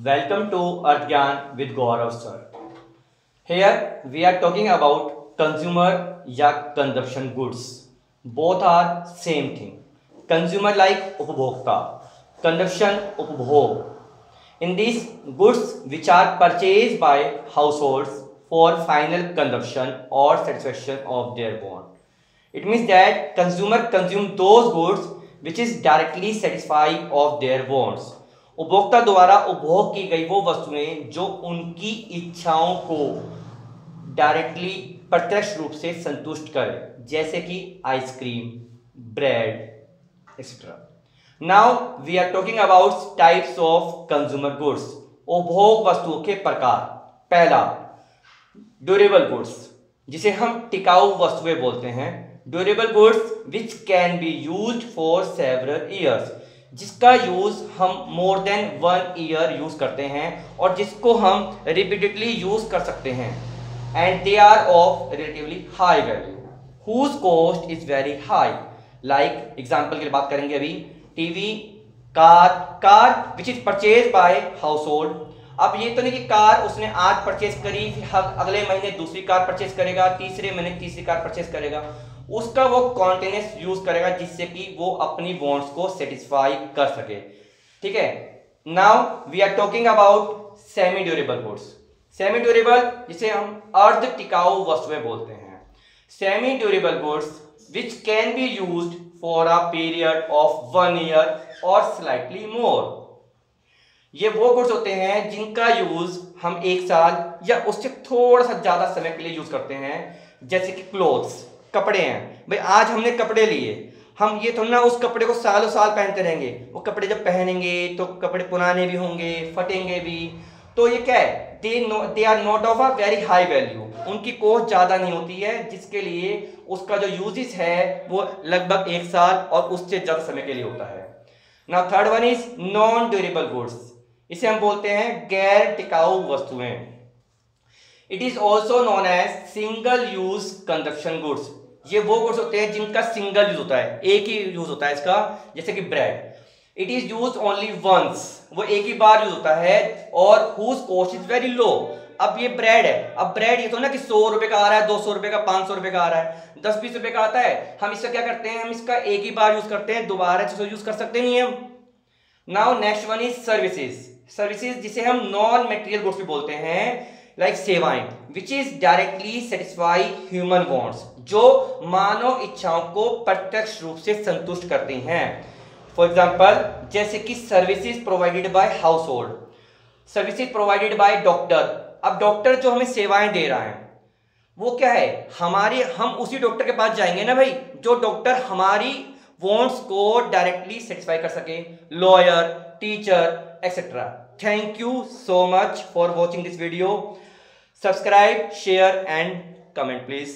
Welcome to Earth Gyan with Gaurav sir. Here we are talking about consumer या consumption goods. Both are same thing. Consumer like उपभोक्ता, consumption उपभोग. In these goods which are purchased by households for final consumption or satisfaction of their want. It means that consumer consume those goods which is directly satisfy of their wants. उपभोक्ता द्वारा उपभोग की गई वो वस्तुएं जो उनकी इच्छाओं को डायरेक्टली प्रत्यक्ष रूप से संतुष्ट करे, जैसे कि ice cream, bread etcetera. Now we are talking about types of consumer goods. उपभोग वस्तुओं के प्रकार. पहला, ड्यूरेबल गुड्स, जिसे हम टिकाऊ वस्तुएं बोलते हैं. Durable goods which can be used for several years, जिसका यूज हम मोर देन 1 ईयर यूज करते हैं और जिसको हम रिपीटेडली यूज कर सकते हैं. And they are of relatively high value whose cost is very high. Like example के लिए बात करेंगे अभी, TV, car which is purchase by household. अब ये तो नहीं कि कार उसने आज परचेज करी, अगले महीने दूसरी कार परचेज करेगा, तीसरे महीने तीसरी कार परचेज करेगा. उसका वो कॉन्टिन्यूस यूज करेगा जिससे कि वो अपनी वांट्स को सेटिस्फाई कर सके. ठीक है. Now we are talking about semi durable goods. Semi durable जिसे हम अर्ध टिकाऊ वस्तुएं बोलते हैं. Semi durable goods which can be used for a period of 1 year और स्लाइटली मोर. ये वो गुड्स होते हैं जिनका यूज हम 1 साल या उससे थोड़ा सा ज्यादा समय के लिए यूज करते हैं. जैसे कि क्लोथ्स, कपड़े हैं. भाई आज हमने कपड़े लिए, हम ये थोड़ा ना उस कपड़े को सालों साल पहनते रहेंगे. वो कपड़े जब पहनेंगे तो कपड़े पुराने भी होंगे, फटेंगे भी. तो ये क्या है, they are not of a very high value. उनकी कॉस्ट ज़्यादा नहीं होती है, जिसके लिए उसका जो यूजेस है वो लगभग 1 साल और उससे ज़्यादा समय के लिए होता है. Now third one is non durable goods. इसे हम बोलते हैं गैर टिकाऊ वस्तुएं. It is also known as single use consumption goods. ये वो गुड्स होते हैं जिनका सिंगल यूज होता है, एक ही यूज होता है इसका. जैसे कि bread, it is use only once, वो एक ही बार यूज होता है और whose cost is very low. अब ये ब्रेड है, अब ब्रेड ये तो ना कि 100 रुपए का आ रहा है, 200 रुपए का, 500 रुपए का आ रहा है, 10-20 रुपए का आता है. हम इसका क्या करते हैं, हम इसका एक ही बार यूज करते हैं, दोबारा यूज कर सकते नहीं हम. Now next one is services. Services जिसे हम नॉन मेटेरियल गुड्स भी बोलते हैं, लाइक सेवाएं which is directly satisfy human wants, जो मानव इच्छाओं को प्रत्यक्ष रूप से संतुष्ट करती हैं. फॉर एग्जाम्पल, जैसे कि services provided by house hold, services provided by doctor. अब डॉक्टर जो हमें सेवाएं दे रहा है वो क्या है, हम उसी डॉक्टर के पास जाएंगे ना भाई, जो डॉक्टर हमारी वांट्स को डायरेक्टली सेटिस्फाई कर सके. Lawyer, teacher etcetera. Thank you so much for watching this video. Subscribe, share and comment please.